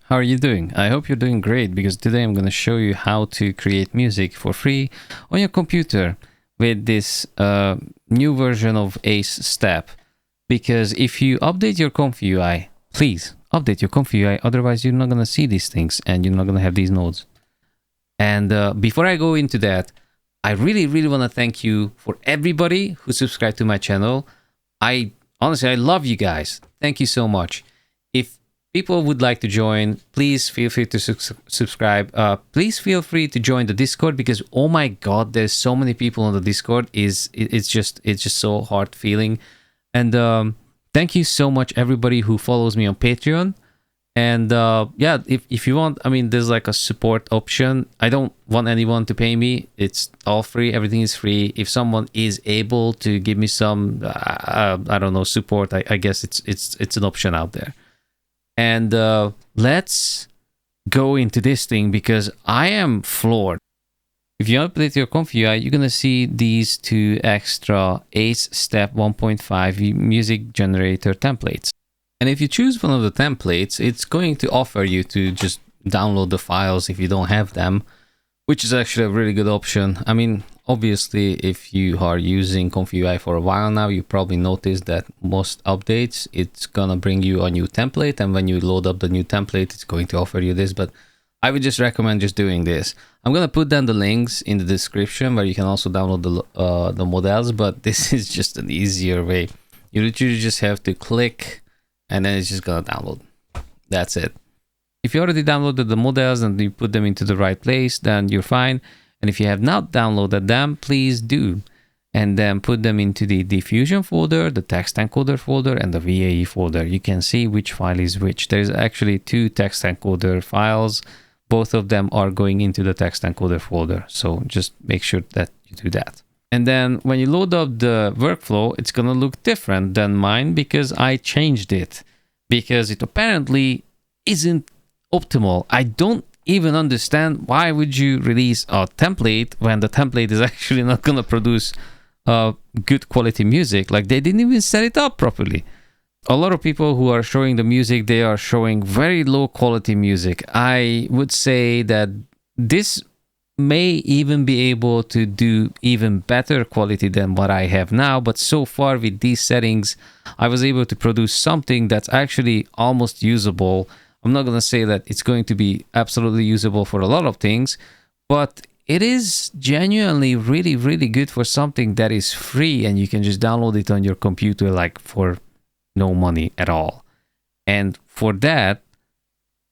How are you doing? I hope you're doing great because today I'm going to show you how to create music for free on your computer with this new version of Ace Step. Because if you update your comfyui, please update your comfyui, otherwise you're not going to see these things and you're not going to have these nodes. And before I go into that, I really want to thank you for everybody who subscribed to my channel. I love you guys. Thank you so much. If people would like to join, please feel free to subscribe. Please feel free to join the Discord because oh my god, there's so many people on the Discord. It's just so hard feeling. And thank you so much everybody who follows me on Patreon. And yeah, if you want, I mean, there's like a support option. I don't want anyone to pay me. It's all free. Everything is free. If someone is able to give me some, I don't know, support, I guess it's an option out there. And let's go into this thing because I am floored. If you update your comfyui, you're gonna see these two extra Ace Step1.5 music generator templates. And if you choose one of the templates, it's going to offer you to just download the files if you don't have them, which is actually a really good option. I mean, obviously, if you are using comfyui for a while now, you probably noticed that most updates, it's gonna bring you a new template. And when you load up the new template, it's going to offer you this. But I would just recommend just doing this. I'm gonna put down the links in the description where you can also download the models, but this is just an easier way. You literally just have to click and then it's just gonna download. That's it. If you already downloaded the models and you put them into the right place, then you're fine. And if you have not downloaded them, please do. And then put them into the diffusion folder, the text encoder folder, and the VAE folder. You can see which file is which. There's actually two text encoder files. Both of them are going into the text encoder folder. So just make sure that you do that. And then when you load up the workflow, it's going to look different than mine because I changed it. Because it apparently isn't optimal. I don't even understand why would you release a template when the template is actually not going to produce good quality music. Like they didn't even set it up properly. A lot of people who are showing the music, they are showing very low quality music. I would say that this may even be able to do even better quality than what I have now, but so far with these settings I was able to produce something that's actually almost usable. I'm not going to say that it's going to be absolutely usable for a lot of things, but it is genuinely really good for something that is free and you can just download it on your computer like for no money at all. And for that,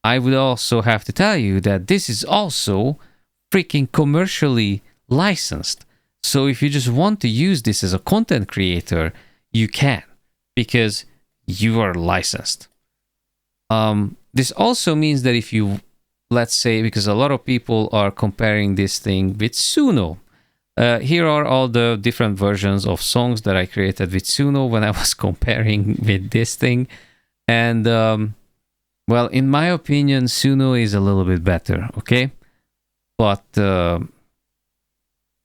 I would also have to tell you that this is also freaking commercially licensed. So if you just want to use this as a content creator, you can because you are licensed. This also means that if you, let's say, because a lot of people are comparing this thing with Suno. Here are all the different versions of songs that I created with Suno when I was comparing with this thing. And well, in my opinion, Suno is a little bit better, okay? But that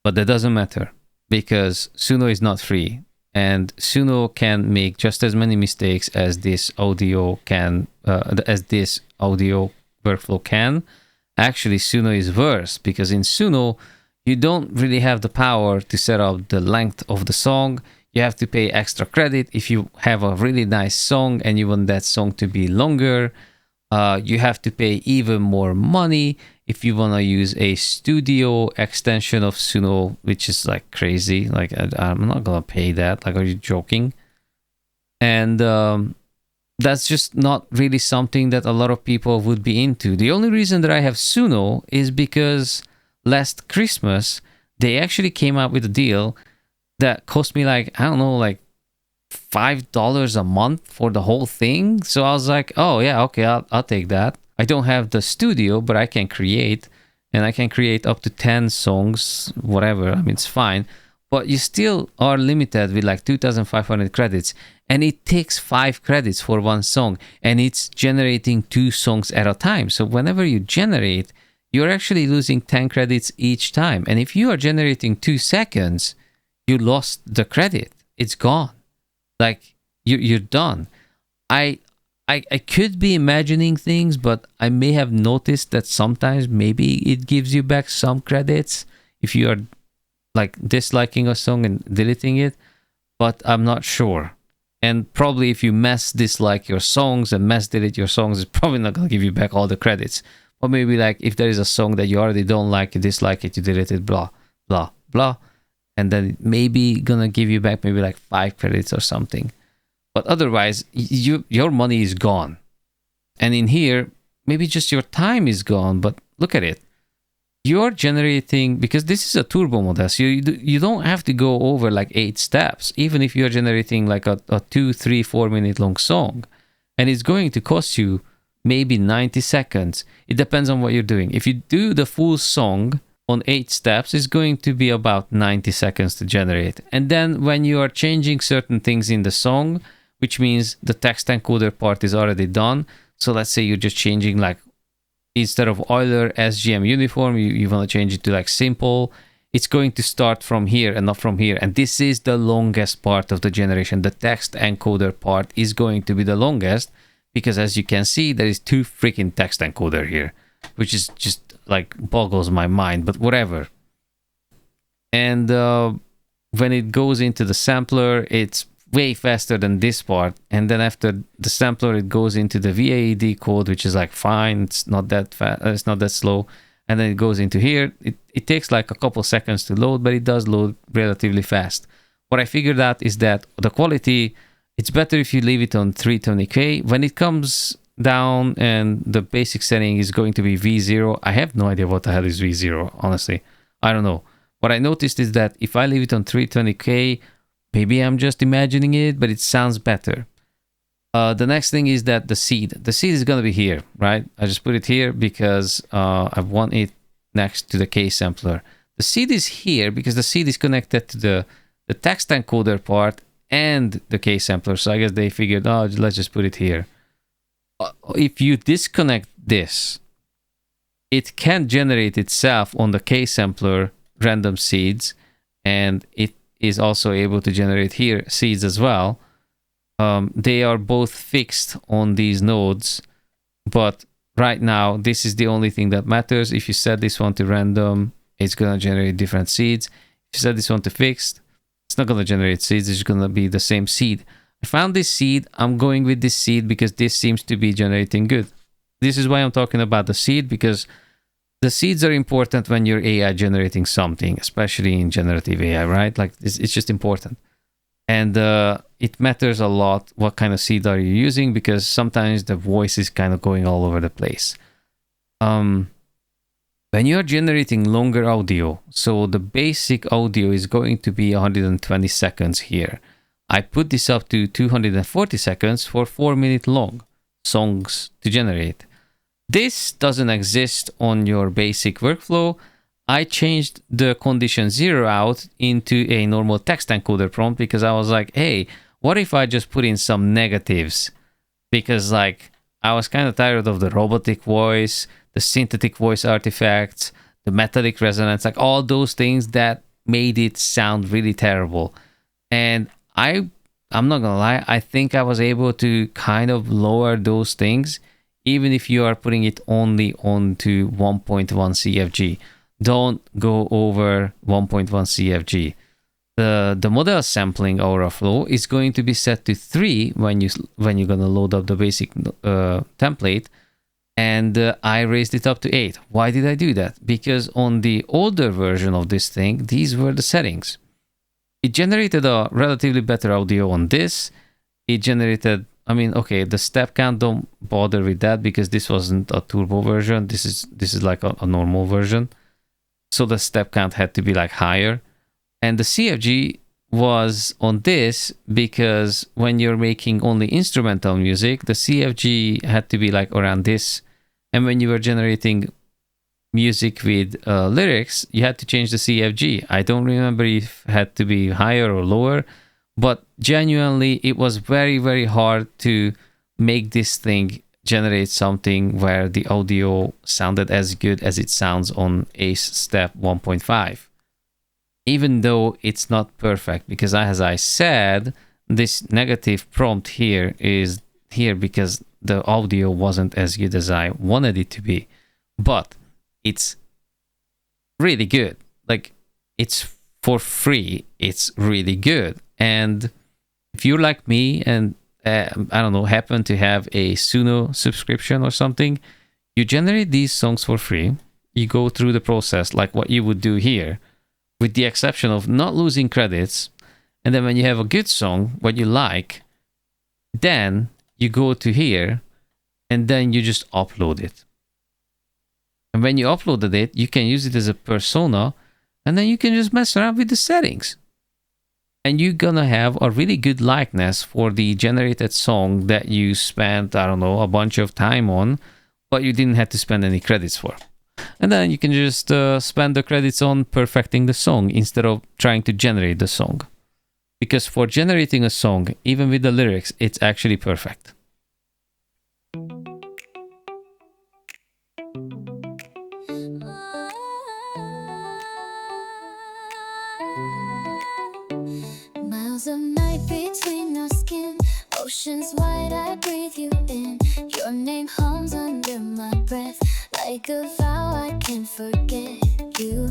doesn't matter because Suno is not free and Suno can make just as many mistakes as this audio can, as this audio workflow can. Actually, Suno is worse because in Suno, you don't really have the power to set up the length of the song. You have to pay extra credit if you have a really nice song and you want that song to be longer. You have to pay even more money if you want to use a studio extension of Suno, which is like crazy. Like, I'm not going to pay that. Like, are you joking? And that's just not really something that a lot of people would be into. The only reason that I have Suno is because last Christmas, they actually came out with a deal that cost me like, I don't know, like $5 a month for the whole thing. So I was like, oh yeah, okay, I'll take that. I don't have the studio, but I can create, and I can create up to 10 songs, whatever. I mean, it's fine, but you still are limited with like 2,500 credits, and it takes 5 credits for one song, and it's generating 2 songs at a time. So whenever you generate, you're actually losing 10 credits each time. And if you are generating 2 seconds, you lost the credit. It's gone. Like you're done. I I could be imagining things, but I may have noticed that sometimes maybe it gives you back some credits if you are like disliking a song and deleting it, but I'm not sure. And probably if you mass dislike your songs and mass delete your songs, it's probably not going to give you back all the credits. Or maybe like if there is a song that you already don't like, you dislike it, you delete it, blah, blah, blah. And then maybe going to give you back maybe like 5 credits or something. But otherwise, your money is gone. And in here, maybe just your time is gone, but look at it. You're generating, because this is a turbo model, so you don't have to go over like 8 steps, even if you're generating like a 2, 3, 4 minute long song. And it's going to cost you maybe 90 seconds. It depends on what you're doing. If you do the full song on 8 steps, it's going to be about 90 seconds to generate. And then when you are changing certain things in the song, which means the text encoder part is already done. So let's say you're just changing like, instead of Euler SGM uniform, you want to change it to like simple. It's going to start from here and not from here. And this is the longest part of the generation. The text encoder part is going to be the longest because as you can see, there is 2 freaking text encoder here, which is just like boggles my mind, but whatever. And when it goes into the sampler, it's way faster than this part, and then after the sampler it goes into the VAED code, which is like fine, it's not that fast, it's not that slow, and then it goes into here. It takes like a couple seconds to load, but it does load relatively fast. What I figured out is that the quality, it's better if you leave it on 320k. When it comes down and the basic setting is going to be V0, I have no idea what the hell is V0, honestly. I don't know. What I noticed is that if I leave it on 320k, maybe I'm just imagining it, but it sounds better. The next thing is that the seed. The seed is going to be here, right? I just put it here because I want it next to the K sampler. The seed is here because the seed is connected to the text encoder part and the K sampler. So I guess they figured, oh, let's just put it here. If you disconnect this, it can generate itself on the K sampler random seeds, and it is also able to generate here seeds as well. They are both fixed on these nodes, but right now this is the only thing that matters. If you set this one to random, it's going to generate different seeds. If you set this one to fixed, it's not going to generate seeds, it's going to be the same seed. I found this seed, I'm going with this seed because this seems to be generating good. This is why I'm talking about the seed, because the seeds are important when you're AI generating something, especially in generative AI, right? Like it's just important. And it matters a lot what kind of seed are you using, because sometimes the voice is kind of going all over the place. When you're generating longer audio, so the basic audio is going to be 120 seconds here. I put this up to 240 seconds for 4-minute long songs to generate. This doesn't exist on your basic workflow. I changed the condition 0 out into a normal text encoder prompt because I was like, hey, what if I just put in some negatives? Because like I was kind of tired of the robotic voice, the synthetic voice artifacts, the metallic resonance, like all those things that made it sound really terrible. And I'm not gonna lie, I think I was able to kind of lower those things, even if you are putting it only onto 1.1 CFG. Don't go over 1.1 CFG. The model sampling aura flow is going to be set to 3 when you're gonna load up the basic template, and I raised it up to 8. Why did I do that? Because on the older version of this thing, these were the settings. It generated a relatively better audio on this. It generated, I mean, okay, the step count, don't bother with that because this wasn't a turbo version. This is like a normal version. So the step count had to be like higher. And the CFG was on this because when you're making only instrumental music, the CFG had to be like around this. And when you were generating music with lyrics, you had to change the CFG. I don't remember if it had to be higher or lower, but genuinely it was very, very hard to make this thing generate something where the audio sounded as good as it sounds on Ace Step 1.5. Even though it's not perfect, because as I said, this negative prompt here is here because the audio wasn't as good as I wanted it to be, but it's really good. Like, it's for free. It's really good. And if you're like me and I don't know, happen to have a Suno subscription or something, you generate these songs for free. You go through the process like what you would do here, with the exception of not losing credits. And then when you have a good song, what you like, then you go to here and then you just upload it. And when you uploaded it, you can use it as a persona, and then you can just mess around with the settings. And you're gonna have a really good likeness for the generated song that you spent, I don't know, a bunch of time on, but you didn't have to spend any credits for. And then you can just spend the credits on perfecting the song instead of trying to generate the song. Because for generating a song, even with the lyrics, it's actually perfect. Miles of night between our skin, oceans wide, I breathe you in. Your name hums under my breath, like a vow I can't forget you.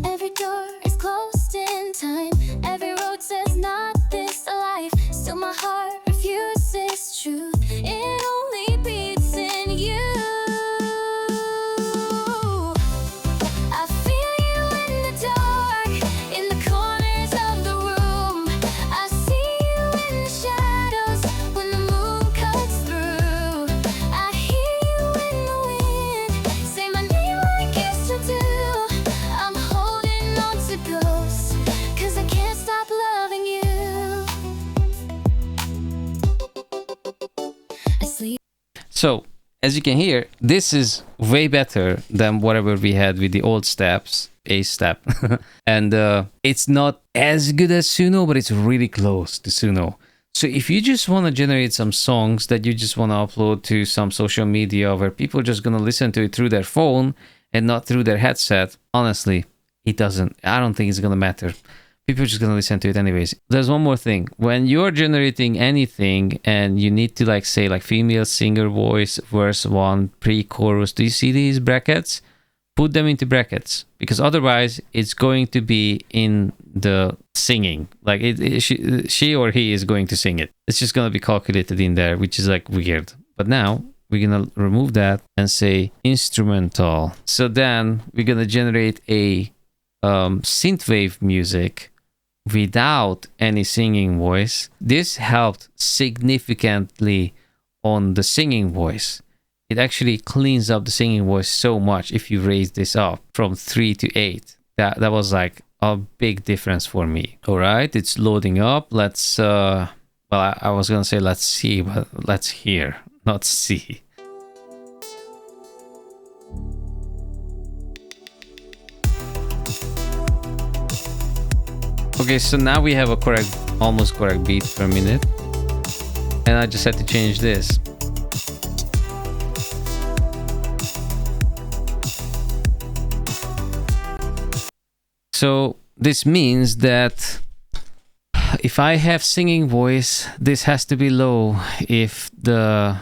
Every door is closed in time, every road says not this life. Still my heart refuses truth, it only beats in you. I feel you in the dark, in the corners of the room. I see you in the shadows when the moon cuts through. I hear you in the wind, say my name like you still do. I'm holding on to ghosts, 'cause I can't stop loving you. I sleep. So, as you can hear, this is way better than whatever we had with the old steps, Ace Step. And it's not as good as Suno, but it's really close to Suno. So if you just want to generate some songs that you just want to upload to some social media where people are just going to listen to it through their phone and not through their headset, honestly, I don't think it's going to matter. People are just going to listen to it anyways. There's one more thing. When you're generating anything and you need to like say like female singer voice, verse 1, pre-chorus, do you see these brackets? Put them into brackets, because otherwise it's going to be in the singing. Like she or he is going to sing it. It's just going to be calculated in there, which is like weird. But now we're going to remove that and say instrumental. So then we're going to generate a synthwave music without any singing voice. This helped significantly on the singing voice. It actually cleans up the singing voice so much if you raise this up from 3 to 8. That was like a big difference for me. All right, it's loading up. Let's well, I was gonna say let's see, but let's hear, not see. Okay, so now we have a almost correct beat per minute, and I just had to change this. So this means that if I have singing voice, this has to be low if the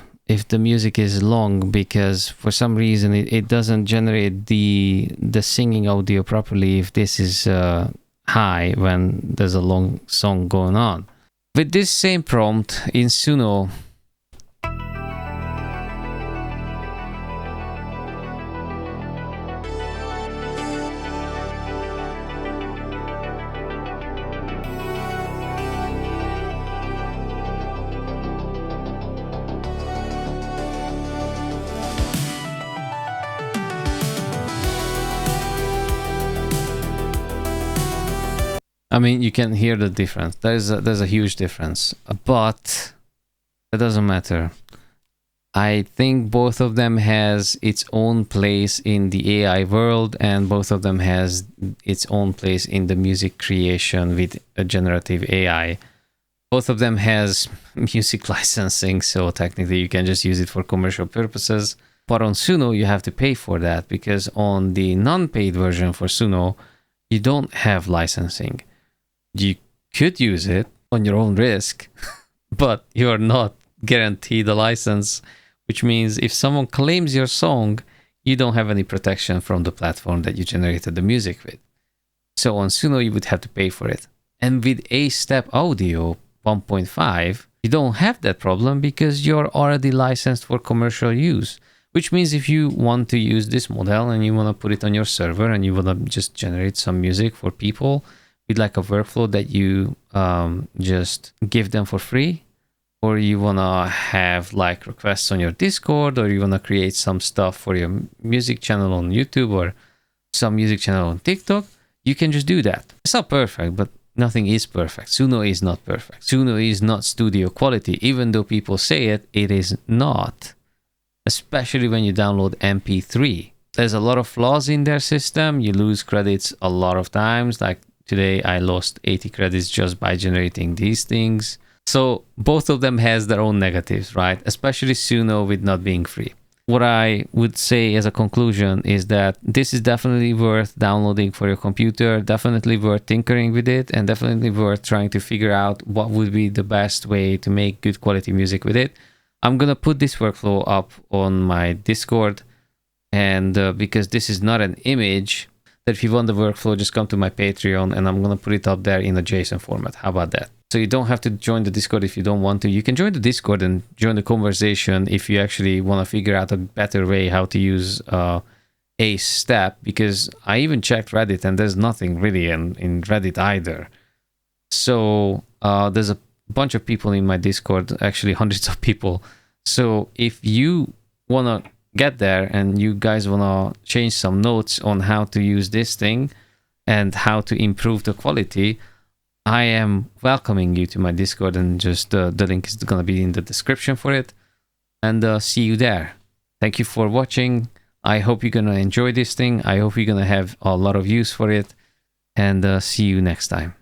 music is long, because for some reason it doesn't generate the singing audio properly if this is high when there's a long song going on. With this same prompt in Suno, I mean, you can hear the difference. There's a huge difference, but it doesn't matter. I think both of them has its own place in the AI world, and both of them has its own place in the music creation with a generative AI. Both of them has music licensing, so technically you can just use it for commercial purposes. But on Suno, you have to pay for that, because on the non-paid version for Suno, you don't have licensing. You could use it on your own risk, but you are not guaranteed a license which means if someone claims your song, you don't have any protection from the platform that you generated the music with. So on Suno, you would have to pay for it. And with Ace Step Audio 1.5, you don't have that problem because you're already licensed for commercial use, which means if you want to use this model and you want to put it on your server and you want to just generate some music for people with like a workflow that you just give them for free, or you want to have like requests on your Discord, or you want to create some stuff for your music channel on YouTube or some music channel on TikTok, you can just do that. It's not perfect, but nothing is perfect. Suno is not perfect. Suno is not studio quality. Even though people say it, it is not. Especially when you download MP3. There's a lot of flaws in their system. You lose credits a lot of times. Like today, I lost 80 credits just by generating these things. So both of them has their own negatives, right? Especially Suno with not being free. What I would say as a conclusion is that this is definitely worth downloading for your computer, definitely worth tinkering with it, and definitely worth trying to figure out what would be the best way to make good quality music with it. I'm going to put this workflow up on my Discord, and because this is not an image, that if you want the workflow, just come to my Patreon and I'm going to put it up there in a JSON format. How about that? So you don't have to join the Discord if you don't want to. You can join the Discord and join the conversation if you actually want to figure out a better way how to use Ace Step, because I even checked Reddit and there's nothing really in Reddit either. So there's a bunch of people in my Discord, actually hundreds of people. So if you want to get there and you guys want to change some notes on how to use this thing and how to improve the quality, I am welcoming you to my Discord, and just the link is going to be in the description for it. And see you there. Thank you for watching. I hope you're going to enjoy this thing. I hope you're going to have a lot of use for it. And see you next time.